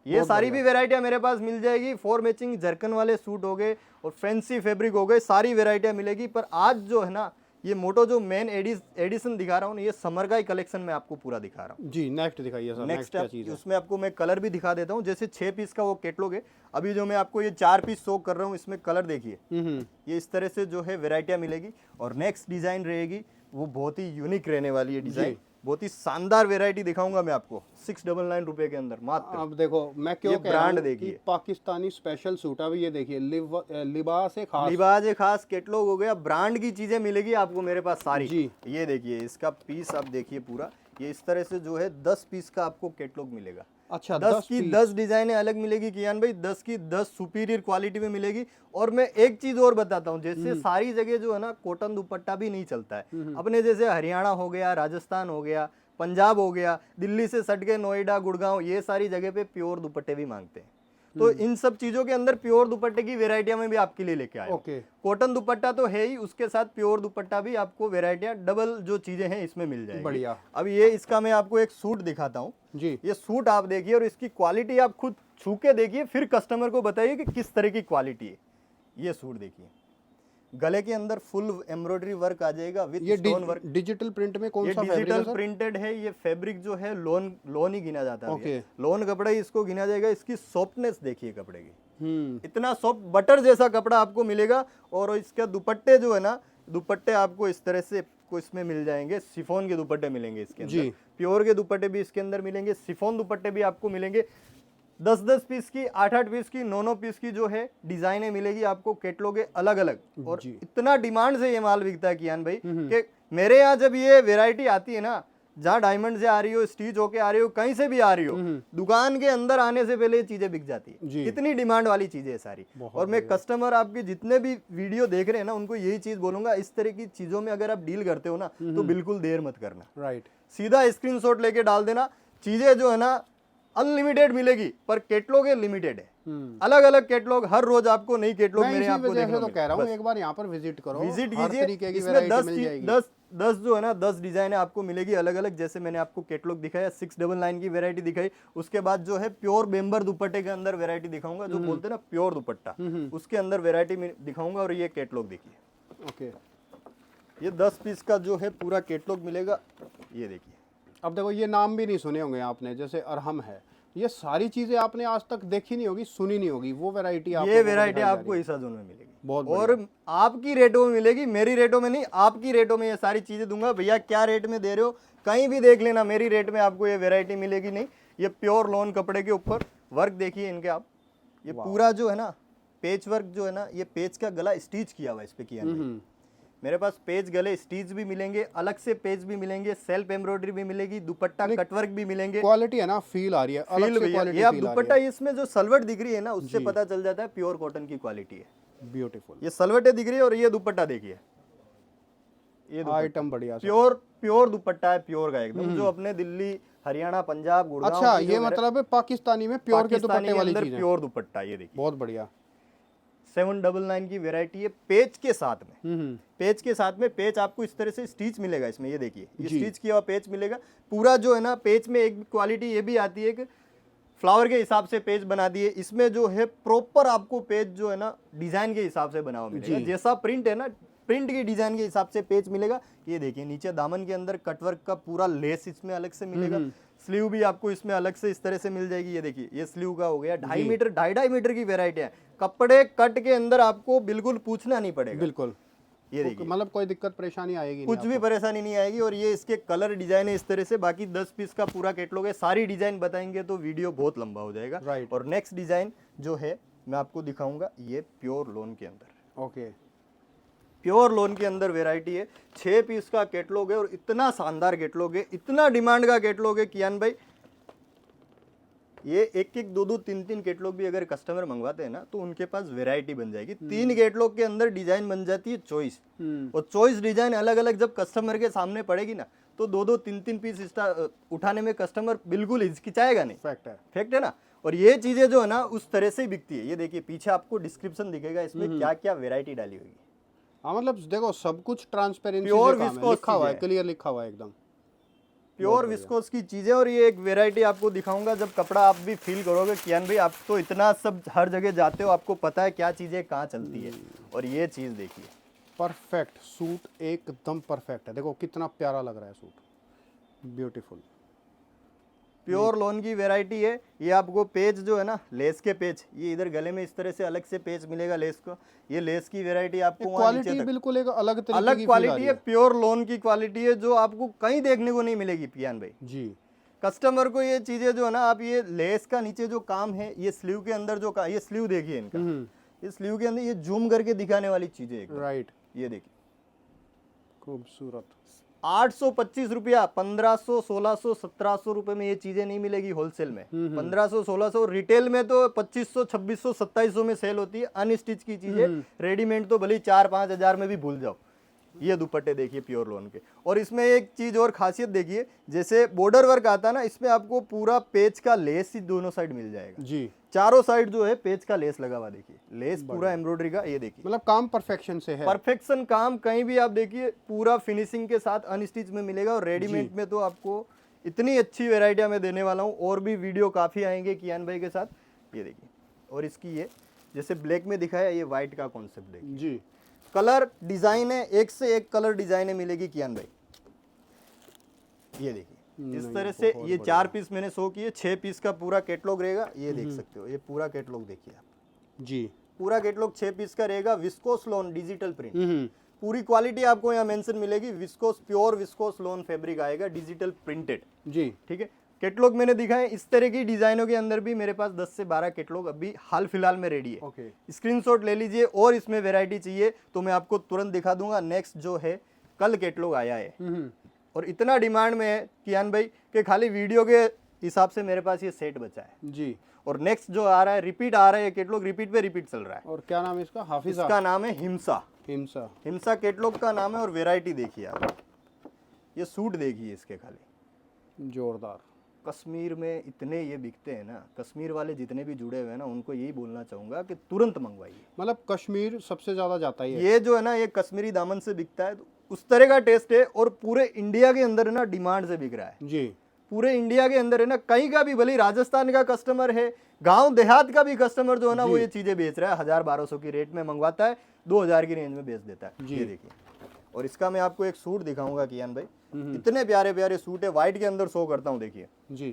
ये सारी भी वेराइटियां मेरे पास मिल जाएगी। 4 मैचिंग जरकन वाले सूट हो गए और फैंसी फैब्रिक हो गए, सारी वेराइटियां मिलेगी। पर आज जो है ना ये मोटो जो मेन एडिशन दिखा रहा हूँ, ये समर का ही कलेक्शन में आपको पूरा दिखा रहा हूँ। जी। नेक्स्ट दिखाइए सर। नेक्स्ट क्या चीज है? उसमें आपको मैं कलर भी दिखा देता हूँ। जैसे 6 पीस का वो कैटलॉग है, अभी जो मैं आपको ये 4 पीस शो कर रहा हूँ, इसमें कलर देखिए। ये इस तरह से जो है वेराइटियां मिलेगी। और नेक्स्ट डिजाइन रहेगी वो बहुत ही यूनिक रहने वाली है डिजाइन, बहुत ही शानदार वेरायटी दिखाऊंगा मैं आपको 699 रुपए के अंदर मात्र। अब देखो मैं क्यों कह रहा ब्रांड हूं देखिए, कि पाकिस्तानी स्पेशल सूट है। ये देखिए लिबास है खास, लिबास है खास कैटलॉग हो गया, ब्रांड की चीजें मिलेगी आपको मेरे पास सारी जी। ये देखिए, इसका पीस आप देखिए पूरा, ये इस तरह से जो है 10 पीस का आपको कैटलॉग मिलेगा। अच्छा, 10 की 10 डिजाइनें अलग मिलेगी कियान भाई, 10 की 10 सुपीरियर क्वालिटी में मिलेगी। और मैं एक चीज और बताता हूँ, जैसे सारी जगह जो है ना कॉटन दुपट्टा भी नहीं चलता है। अपने जैसे हरियाणा हो गया, राजस्थान हो गया, पंजाब हो गया, दिल्ली से सट के नोएडा, गुड़गांव, ये सारी जगह पे प्योर दुपट्टे भी मांगते हैं। तो इन सब चीजों के अंदर प्योर दुपट्टे की वेराइटियां में भी आपके लिए लेके आया। कॉटन दुपट्टा तो है ही, उसके साथ प्योर दुपट्टा भी आपको वेराइटियां डबल जो चीजें हैं इसमें मिल जाएगी। बढ़िया। अब ये इसका मैं आपको एक सूट दिखाता हूँ जी। ये सूट आप देखिए और इसकी क्वालिटी आप खुद छू के देखिए, फिर कस्टमर को बताइए कि किस तरह की क्वालिटी है। ये सूट देखिए, गले के अंदर फुल एम्ब्रॉयडरी वर्क आ जाएगा विद ये स्टोन वर्क। डिजिटल प्रिंट में कौन ये सा फैब्रिक है डिजिटल सर? प्रिंटेड है, ये फैब्रिक जो है लोन ही गिना जाता है ओके। भैया। लोन कपड़ा ही इसको गिना जाएगा। इसकी सॉफ्टनेस देखिए कपड़े की, हम्म, इतना सॉफ्ट बटर जैसा कपड़ा आपको मिलेगा। और इसका दुपट्टे जो है ना, दुपट्टे आपको इस तरह से को इसमें मिल जाएंगे, शिफॉन के दुपट्टे मिलेंगे इसके जी। अंदर, प्योर के दुपट्टे भी इसके अंदर मिलेंगे, शिफॉन दुपट्टे भी आपको मिलेंगे। 10-10 पीस की, 8-8 पीस की, 9-9 पीस की जो है डिजाइनें मिलेगी आपको, कैटलॉग अलग अलग। और जी। इतना डिमांड से ये माल बिकता है कियान भाई कि मेरे यहाँ जब ये वेरायटी आती है ना, जहाँ डायमंड से आ रही हो, स्टीच होके आ रही हो, कहीं से भी आ रही हो, दुकान के अंदर आने से पहले ये चीजें बिक जाती जी। है। इतनी डिमांड वाली चीजें है सारी। और मैं कस्टमर आपके जितने भी वीडियो देख रहे हैं ना, उनको यही चीज बोलूंगा, इस तरह की चीजों में अगर आप डील करते हो ना, तो बिल्कुल देर मत करना, राइट। सीधा स्क्रीनशॉट लेके डाल देना। चीजें जो है ना अनलिमिटेड मिलेगी, पर कैटलॉग लिमिटेड है। अलग अलग कैटलॉग हर रोज आपको नई कैटलॉग मैं मेरे इसी आपको वजह देखने से तो को कह रहा हूँ मिलेगी। एक बार यहाँ पर विजिट करो, विजिट हर कीजिए। तरीके की इसमें वैरायटी मिल जाएगी। 10 जो है ना 10 डिजाइन आपको मिलेगी अलग अलग। जैसे मैंने आपको कैटलॉग दिखाया, 699 की वैरायटी दिखाई। उसके बाद जो है प्योर बेम्बर दुपट्टे के अंदर वैरायटी दिखाऊंगा, जो बोलते हैं ना प्योर दुपट्टा, उसके अंदर वैरायटी दिखाऊंगा। और ये कैटलॉग देखिए, ओके। ये 10 पीस का जो है पूरा कैटलॉग मिलेगा। ये देखिए, अब देखो ये नाम भी नहीं सुने होंगे आपने, जैसे अरहम है, ये सारी चीजें आपने आज तक देखी नहीं होगी, सुनी नहीं होगी, वो वैरायटी आप ये वैरायटी आपको ईसा जोन में मिलेगी। बहुत और आपकी रेटों में मिलेगी, मेरी रेटों में नहीं, आपकी रेटों में ये सारी चीजें दूंगा। भैया क्या रेट में दे रहे हो, कहीं भी देख लेना, मेरी रेट में आपको ये वैरायटी मिलेगी नहीं। ये प्योर लॉन कपड़े के ऊपर वर्क देखिए इनके आप, ये पूरा जो है ना पेच वर्क जो है ना, ये पेच का गला स्टिच किया हुआ है इस पे किया है। मेरे पास पेज गले स्टिच भी मिलेंगे, अलग से पेज भी मिलेंगे, सेल्फ एम्ब्रॉयडरी भी मिलेगी, दुपट्टा कटवर्क भी मिलेंगे। क्वालिटी है ना, फील आ रही है, अलग फील से भैया, क्वालिटी ये आप फील आ दुपट्टा रही इसमें जो सलवट दिख रही है ना, उससे पता चल जाता है प्योर कॉटन की क्वालिटी है। है। ब्यूटीफुल, ये सलवटें दिख रही है और ये दुपट्टा देखिए, ये आइटम बढ़िया सा। प्योर दुपट्टा है, प्योर का एकदम, जो अपने दिल्ली, हरियाणा, पंजाब, गुड़गांव अच्छा, की जो ये मतलब है पाकिस्तानी में प्योर के पाकिस्तानी दुपट्टे के वाली अंदर चीज है। प्योर दुपट्टा, ये देखिए बहुत बढ़िया। 799 की वैरायटी है पेज के साथ में। पेज के साथ में पेज आपको इस तरह से स्टिच मिलेगा इसमें, ये देखिए, ये स्टिच किया हुआ पेज मिलेगा पूरा जो है ना। पेज में एक क्वालिटी ये भी आती है कि फ्लावर के हिसाब से पेज बना दिए, इसमें जो है प्रॉपर आपको पेज जो है ना डिजाइन के हिसाब से बना हुआ मिलेगा। जैसा प्रिंट है ना, प्रिंट की डिजाइन के हिसाब से पेज मिलेगा। ये देखिए नीचे दामन के अंदर कटवर्क का पूरा लेस इसमें अलग से मिलेगा। स्लीव भी आपको इसमें अलग से इस तरह से मिल जाएगी। ये देखिए, ये स्लीव का हो गया 2.5 मीटर, 2.5 मीटर की वैरायटी है। कपड़े कट के अंदर आपको बिल्कुल पूछना नहीं पड़ेगा। बिल्कुल, ये देखिए, मतलब कोई दिक्कत परेशानी आएगी कुछ भी परेशानी नहीं आएगी। और ये इसके कलर डिजाइन है इस तरह से। बाकी 10 पीस का पूरा कैटलॉग है, सारी डिजाइन बताएंगे तो वीडियो बहुत लंबा हो जाएगा। राइट। और नेक्स्ट डिजाइन जो है मैं आपको दिखाऊंगा, ये प्योर लोन के अंदर, ओके। प्योर लोन के अंदर वैरायटी है। 6 पीस का कैटलॉग है और इतना शानदार कैटलॉग है, इतना डिमांड का कैटलॉग है कियान भाई। ये 1-1, 2-2, 3-3 कैटलॉग भी अगर कस्टमर मंगवाते हैं ना, तो उनके पास वैरायटी बन जाएगी। 3 कैटलॉग के अंदर डिजाइन बन जाती है चॉइस। और चॉइस डिजाइन अलग अलग जब कस्टमर के सामने पड़ेगी ना, तो 2-2, 3-3 पीस उठाने में कस्टमर बिल्कुल हिचकिचाएगा नहीं। फैक्ट है ना। और ये चीजें जो है ना उस तरह से ही बिकती है। ये देखिए पीछे आपको डिस्क्रिप्शन दिखेगा, इसमें क्या क्या वैरायटी डाली हुई है। हाँ, मतलब देखो सब कुछ ट्रांसपेरेंसी प्योर से काम है, विस्कोस लिखा हुआ है, चीज़ें क्लियर लिखा हुआ है एकदम। प्योर विस्कोस की चीजें। और ये एक वैरायटी आपको दिखाऊंगा, जब कपड़ा आप भी फील करोगे कियान भाई, आप तो इतना सब हर जगह जाते हो, आपको पता है क्या चीजें कहाँ चलती है। और ये चीज देखिए, परफेक्ट सूट, एकदम परफेक्ट है। देखो कितना प्यारा लग रहा है सूट, ब्यूटीफुल। प्योर लोन की वैरायटी है। ये आपको पेज जो है ना, लेस के पेज, ये इधर गले में इस तरह से अलग से पेज मिलेगा लेस को। ये लेस की वैरायटी आपको वहाँ नीचे क्वालिटी तक बिल्कुल एक अलग तरीके अलग की क्वालिटी है, प्योर लोन की क्वालिटी है, जो आपको कहीं देखने को नहीं मिलेगी कियान भाई। जी। कस्टमर को ये चीजें जो है ना, आप ये लेस का नीचे जो काम है, ये स्लीव के अंदर जो ये स्लीव देखिए इनका, ये स्लीव के अंदर ये जूम करके दिखाने वाली चीजें एकदम। राइट, ये देखिए खूबसूरत। 825 रुपया, 1500, 1600, 1700 रुपए में ये चीजें नहीं मिलेगी होलसेल में। 1500, 1600, रिटेल में तो 2500, 2600, 2700 में सेल होती है अनस्टिच की चीजें। रेडीमेड तो भले 4-5 हजार में भी भूल जाओ। ये दुपट्टे देखिए प्योर लोन के। और इसमें एक चीज और खासियत देखिए, जैसे बॉर्डर वर्क आता है ना, इसमें आपको पूरा पेज का लेस ही दोनों साइड मिल जाएगा जी। चारों साइड जो है पेज का लेस लगा हुआ, देखिए लेस पूरा एम्ब्रॉयडरी का। ये देखिए मतलब काम परफेक्शन से है, परफेक्शन काम, कहीं भी आप देखिए पूरा फिनिशिंग के साथ अनस्टिच में मिलेगा। और रेडीमेड में तो आपको इतनी अच्छी वेराइटियां मैं देने वाला हूँ। और भी वीडियो काफ़ी आएंगे कियान भाई के साथ। ये देखिए, और इसकी ये जैसे ब्लैक में दिखाया, ये वाइट का कॉन्सेप्ट देखिए। जी। कलर डिजाइन है, एक से एक कलर डिजाइन मिलेगी कियान भाई। ये देखिए इस तरह से, ये 4 पीस मैंने शो किए, 6 पीस का पूरा कैटलॉग रहेगा। ये देख सकते हो, ये पूरा कैटलॉग देखिए आप जी। पूरा कैटलॉग 6 पीस का रहेगा। विस्कोस लॉन डिजिटल प्रिंट, पूरी क्वालिटी आपको यहाँ मेंशन मिलेगी। Viscose, pure viscose lawn fabric आएगा, डिजिटल प्रिंटेड जी। ठीक है। कैटलॉग मैंने दिखाए, इस तरह की डिजाइनों के अंदर भी मेरे पास 10 से 12 कैटलॉग अभी हाल फिलहाल में रेडी है। ओके। स्क्रीनशॉट ले लीजिए, और इसमें वैरायटी चाहिए तो मैं आपको तुरंत दिखा दूंगा। नेक्स्ट जो है कल कैटलॉग आया है और इतना डिमांड में है कियान भाई कि खाली वीडियो के हिसाब से मेरे पास ये सेट बचा है जी। और नेक्स्ट जो आ रहा है रिपीट आ रहा है, कैटलॉग रिपीट पे रिपीट चल रहा है। और क्या नाम है इसका? हाफिजा। इसका नाम है हिम्सा। हिम्सा। हिम्सा कैटलॉग का नाम है और वैरायटी देखिए आप, ये सूट देखिए इसके खाली जोरदार। कश्मीर में इतने ये बिकते हैं ना, कश्मीर वाले जितने भी जुड़े हुए हैं ना, उनको यही बोलना चाहूंगा कि तुरंत मंगवाइए। मतलब कश्मीर सबसे ज्यादा जाता ही है। ये जो है ना, ये कश्मीरी दामन से बिकता है, तो उस तरह का टेस्ट है और पूरे इंडिया के अंदर है ना डिमांड से बिक रहा है। जी। पूरे इंडिया के अंदर है ना, कहीं का भी, भले राजस्थान का कस्टमर है, गांव देहात का भी कस्टमर जो है ना, वो ये चीजें बेच रहा है। 1000-1200 की रेट में मंगवाता है, 2000 की रेंज में बेच देता है। ये देखिए, और इसका मैं आपको एक सूट दिखाऊंगा कियान भाई, इतने प्यारे प्यारे सूट है। व्हाइट के अंदर शो करता हूँ, देखिए जी।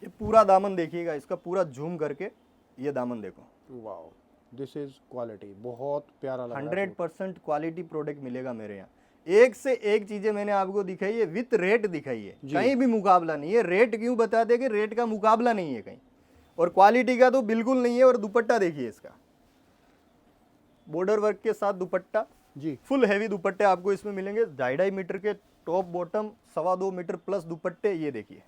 ये पूरा दामन देखिएगा, इसका पूरा जूम करके ये दामन देखो। वाओ, दिस इज क्वालिटी, बहुत प्यारा लग रहा है। 100% क्वालिटी प्रोडक्ट मिलेगा मेरे यहाँ। एक से एक चीजें मैंने आपको दिखाई है, विथ रेट दिखाई है, कहीं भी मुकाबला नहीं है। रेट क्यों बता दे कि रेट का मुकाबला नहीं है कहीं, और क्वालिटी का तो बिल्कुल नहीं है। और दुपट्टा देखिए इसका, बॉर्डर वर्क के साथ दुपट्टा, जी। फुल हैवी दुपट्टे आपको इसमें मिलेंगे। 2.5 मीटर के टॉप बॉटम, 2.25 मीटर प्लस दुपट्टे। ये देखिए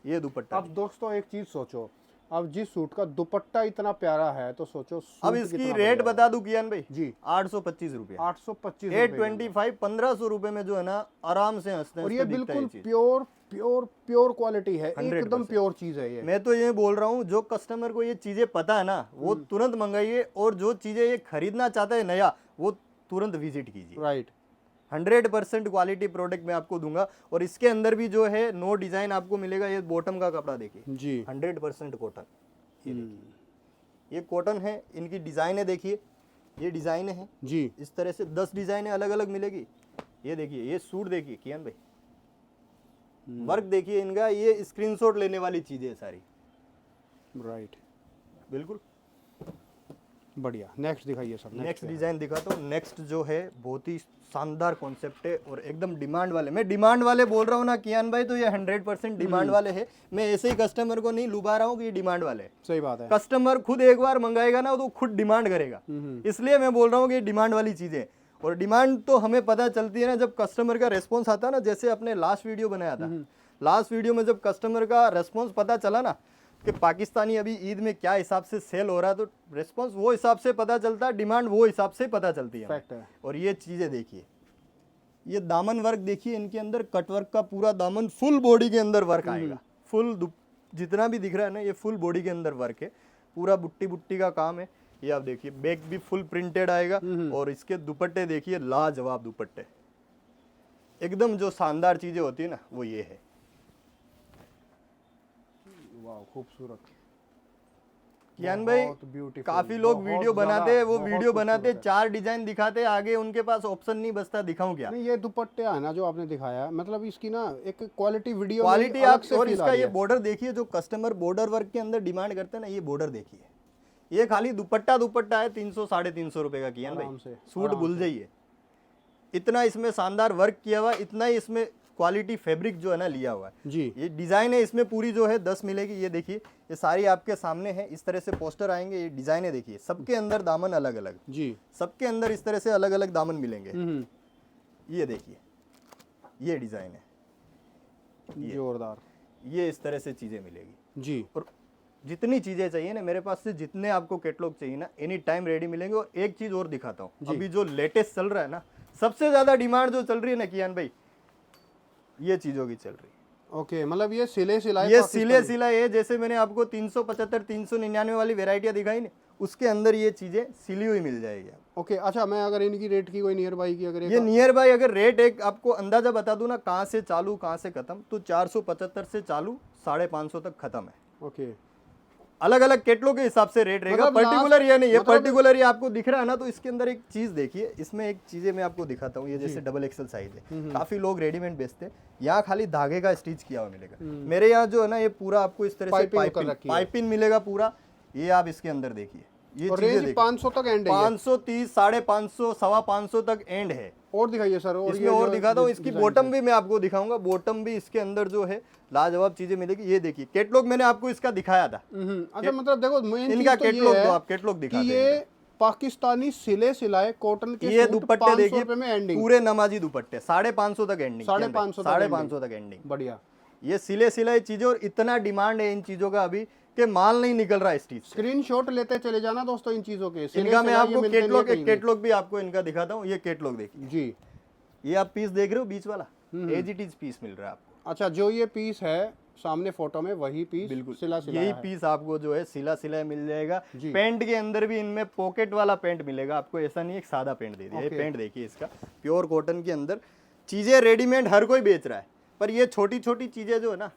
ये दुपट्टा। अब दोस्तों एक चीज सोचो, अब जिस सूट का दुपट्टा इतना प्यारा है तो सोचो सूट अब इसकी रेट बता दूं कियान भाई जी। 825 रुपए। 825 825, 1500 रुपए में जो है ना आराम से हंसते हैं। और ये बिल्कुल प्योर प्योर प्योर क्वालिटी है, एकदम प्योर चीज है ये। मैं तो ये बोल रहा हूँ, जो कस्टमर को ये चीजें पता है ना, वो तुरंत मंगाइए, और जो चीजें ये खरीदना चाहता है नया, वो तुरंत विजिट कीजिए। राइट। 100% क्वालिटी प्रोडक्ट मैं आपको दूंगा। और इसके अंदर भी जो है नो डिजाइन आपको मिलेगा। ये बॉटम का कपड़ा देखिए जी। 100% कॉटन। ये देखिए, ये कॉटन है, इनकी डिजाइन है देखिए, ये डिजाइन है जी। इस तरह से 10 डिजाइनें अलग अलग मिलेगी। ये देखिए, ये सूट देखिए कियान भाई, वर्क देखिए इनका। ये स्क्रीनशॉट लेने वाली चीजें है सारी। राइट, बिल्कुल बढ़िया। नेक्स्ट दिखाइए सर। नेक्स्ट डिजाइन दिखाता हूँ। नेक्स्ट जो है बहुत ही शानदार कॉन्सेप्ट है और एकदम डिमांड वाले। मैं डिमांड वाले बोल रहा हूँ ना कियान भाई, तो ये 100% डिमांड वाले है। मैं ऐसे ही कस्टमर को नहीं लुभा रहा हूँ कि ये डिमांड वाले है। सही बात है। कस्टमर खुद एक बार मंगाएगा ना, तो खुद डिमांड करेगा। इसलिए मैं बोल रहा हूँ कि ये डिमांड वाली चीजें। और डिमांड तो हमें पता चलती है ना जब कस्टमर का रेस्पॉन्स आता है ना। जैसे अपने लास्ट वीडियो बनाया था, लास्ट वीडियो में जब कस्टमर का रेस्पॉन्स पता चला ना कि पाकिस्तानी अभी ईद में क्या हिसाब से सेल हो रहा है, तो रेस्पॉन्स वो हिसाब से पता चलता है, डिमांड वो हिसाब से पता चलती है। फैक्ट है। और ये चीजें देखिए, ये दामन वर्क देखिए, इनके अंदर कट वर्क का पूरा दामन, फुल बॉडी के अंदर वर्क आएगा। फुल जितना भी दिख रहा है ना, ये फुल बॉडी के अंदर वर्क है, पूरा बुट्टी बुट्टी का काम है। ये आप देखिए, बैक भी फुल प्रिंटेड आएगा। और इसके दुपट्टे देखिए, लाजवाब दुपट्टे, एकदम जो शानदार चीजें होती है ना, वो ये है। वाह, खूबसूरत कियान भाई, बहुत beautiful, काफी लोग बहुत वीडियो बनाते हैं, वो बहुत वीडियो बनाते खूबसूरत है। 4 डिजाइन दिखाते हैं, आगे उनके पास ऑप्शन नहीं बचता, दिखाऊं क्या। नहीं, ये दुपट्टे है ना जो आपने दिखाया, मतलब इसकी ना एक क्वालिटी वीडियो क्वालिटी आप, और इसका ये बॉर्डर देखिए, जो कस्टमर बॉर्डर वर्क के अंदर डिमांड करते हैं ना, ये बॉर्डर देखिए। ये खाली दुपट्टा है 300-350 रुपए का कियान आराम भाई, से, सूट भूल जाइए। इतना इसमें शानदार वर्क किया हुआ, इतना ही इसमें क्वालिटी फैब्रिक जो है ना लिया हुआ है जी। ये डिजाइन है इसमें पूरी जो है 10 मिलेगी। ये देखिए, ये सारी आपके सामने है, इस तरह से पोस्टर आएंगे। ये डिजाइन है देखिए, सबके अंदर दामन अलग अलग, जी। सबके अंदर इस तरह से अलग अलग दामन मिलेंगे। ये देखिए, ये डिजाइन है, जोरदार। ये इस तरह से चीजें मिलेगी। जी। और जितनी चीजें चाहिए ना मेरे पास से, जितने आपको कैटलॉग चाहिए ना, एनी टाइम रेडी मिलेंगे। और एक चीज और दिखाता हूँ, अभी जो लेटेस्ट चल रहा है ना, सबसे ज्यादा डिमांड जो चल रही है ना कियान भाई, ये चीजों की चल रही है। ओके, मतलब ये सिले सिलाई, ये सिले सिलाई है। जैसे मैंने आपको 375 399 वाली वेराइटियां दिखाई ना, उसके अंदर ये चीजें सिली हुई मिल जाएगी। ओके, अच्छा, मैं अगर इनकी रेट की कोई नियर बाई की अगर ये नियर बाय अगर रेट एक आपको अंदाजा बता दूं ना, कहाँ से चालू कहाँ से खत्म, तो 475 से चालू 550 तक खत्म है। ओके, अलग अलग केटलॉग के हिसाब से रेट रहेगा, मतलब पर्टिकुलर ये नहीं है, मतलब- पर्टिकुलर ये आपको दिख रहा है ना। तो इसके अंदर एक चीज देखिए, इसमें एक चीजें मैं आपको दिखाता हूँ। ये जैसे डबल एक्सल साइज है, काफी लोग रेडीमेड बेचते हैं, यहाँ खाली धागे का स्टिच किया हुआ मिलेगा। मेरे यहाँ जो है ना, ये पूरा आपको इस तरह से पाइपिंग मिलेगा पूरा। ये आप इसके अंदर देखिए, ये और चीजें रेंज देखिए, 500 तक एंड है ये। 530, 550, 525 तक एंड है। और दिखाइए सर, और इसमें ये और जो दिखाता हूँ, इसकी डिजाइन बॉटम भी मैं आपको दिखाऊंगा। बॉटम भी इसके अंदर जो है लाजवाब चीजें मिलेगी। ये देखिए केटलॉग मैंने आपको इसका दिखाया था। अच्छा, मतलब देखो मेन इनका चीज तो केटलॉग ये दो, है आप केटलॉग दिखा कि दें ये पाकिस्तानी सिले सिलाए कॉटन के ये सूट दुपट्टे 500 देखिए, रुपए में एंडिंग। पूरे नमाजी दुपट्टे 550 तक एंडिंग, 550 550 तक एंडिंग। बढ़िया। ये सिले सिलाई चीजें, और इतना डिमांड है इन चीजों का अभी कि माल नहीं निकल रहा है स्टिच से। स्क्रीनशॉट लेते चले जाना दोस्तों इन चीजों के। सिले इनका मैं सिलाई ये आपको मिलते नहीं है केटलॉग, कहीं एक भी। केटलॉग भी आपको इनका दिखाता हूँ। ये केटलॉग देखिए, जी। ये आप पीस देख रहे हो बीच वाला, एज इट इज पीस मिल रहा है आपको। अच्छा, जो ये पीस है सामने फोटो में, वही पीस बिल्कुल सिला सिलाया यही है। पीस आपको जो है सिला सिलाया मिल जाएगा। जी। पेंट के अंदर भी इनमें पॉकेट वाला पेंट मिलेगा आपको, ऐसा नहीं एक सादा पेंट दे दिया। ये ओके। पेंट देखिए इसका, प्योर कॉटन के अंदर। चीजें रेडीमेड हर कोई बेच रहा है, पर ये छोटी छोटी चीजें जो है ना,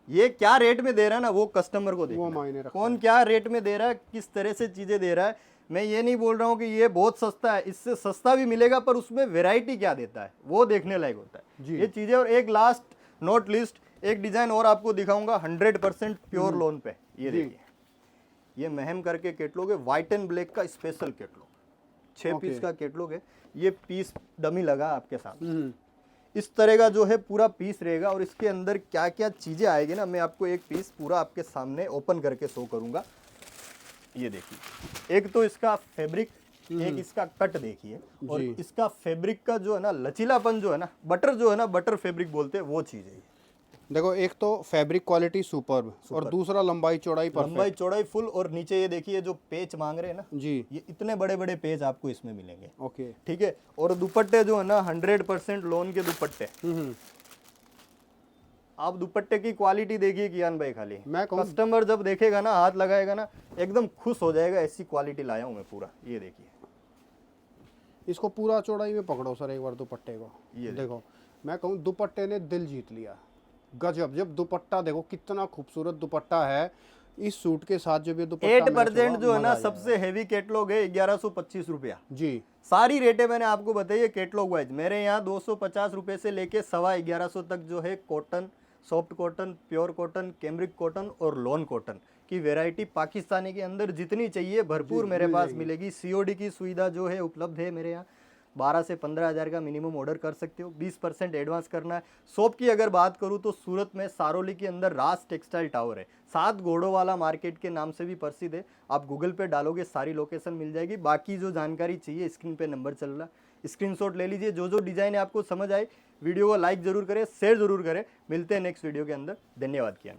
ये क्या रेट में दे रहा है ना, वो कस्टमर को वो देखना है। मायने रखता कौन क्या रेट में दे रहा है, किस तरह से चीजें दे रहा है। मैं ये नहीं बोल रहा हूँ कि ये बहुत सस्ता है, इससे सस्ता भी मिलेगा, पर उसमें वैरायटी क्या देता है वो देखने लायक होता है जी। ये चीजें। और एक लास्ट नोट लिस्ट, एक डिजाइन और आपको दिखाऊंगा 100% प्योर लोन पे। ये जी। देखिए, ये महम करके केटलॉग है, व्हाइट एंड ब्लैक का स्पेशल केटलॉग, 6 ओके। पीस का केटलॉग है। ये पीस डमी लगा आपके साथ, इस तरह का जो है पूरा पीस रहेगा। और इसके अंदर क्या क्या चीजें आएगी ना, मैं आपको एक पीस पूरा आपके सामने ओपन करके शो करूंगा। ये देखिए, एक तो इसका फैब्रिक, एक इसका कट देखिए, और जी। इसका फैब्रिक का जो है ना लचीलापन जो है ना, बटर जो है ना, बटर फैब्रिक बोलते हैं, वो चीज है ये। देखो, एक तो फैब्रिक क्वालिटी सुपर्ब, और दूसरा लंबाई चौड़ाई परफेक्ट। लंबाई चौड़ाई फुल। और नीचे ये देखिए जो पेच मांग रहे हैं ना, जी। ये इतने बड़े बड़े पेज आपको इसमें मिलेंगे। ओके। ठीक है। और दुपट्टे जो है ना 100% लोन के दुपट्टे। आप दुपट्टे की क्वालिटी देखिए कियान भाई, खाली मैं कहूँ- कस्टमर जब देखेगा ना, हाथ लगाएगा ना, एकदम खुश हो जाएगा। ऐसी क्वालिटी लाया हूं मैं पूरा। ये देखिए, इसको पूरा चौड़ाई में पकड़ो सर एक बार दुपट्टे को। ये देखो, मैं कहूँ दुपट्टे ने दिल जीत लिया। गजब। जब दुपट्टा देखो, कितना खूबसूरत दुपट्टा है। इस सूट के साथ जब ये दुपट्टा 8% जो है ना, मजा आ सबसे हैवी कैटलॉग है 1125 रुपया। जाएगा। जी। सारी रेटें मैंने आपको बताई है कैटलॉग वाइज। मेरे यहाँ 250 रुपए से लेके 1150 तक जो है cotton, soft cotton, pure cotton, cambric cotton और लॉन कॉटन की वैरायटी पाकिस्तानी के अंदर जितनी चाहिए भरपूर मेरे पास मिलेगी। सीओडी की सुविधा जो है उपलब्ध है मेरे यहाँ। 12 से 15 हज़ार का मिनिमम ऑर्डर कर सकते हो, 20% एडवांस करना है। शॉप की अगर बात करूँ तो सूरत में सारोली के अंदर राज टेक्सटाइल टावर है, 7 घोड़ों वाला मार्केट के नाम से भी प्रसिद्ध है। आप गूगल पे डालोगे सारी लोकेशन मिल जाएगी। बाकी जो जानकारी चाहिए स्क्रीन पे नंबर चल रहा है, स्क्रीनशॉट ले लीजिए। जो जो डिज़ाइन है आपको समझ आए, वीडियो को लाइक जरूर करें, शेयर जरूर करें। मिलते हैं नेक्स्ट वीडियो के अंदर। धन्यवाद कियान।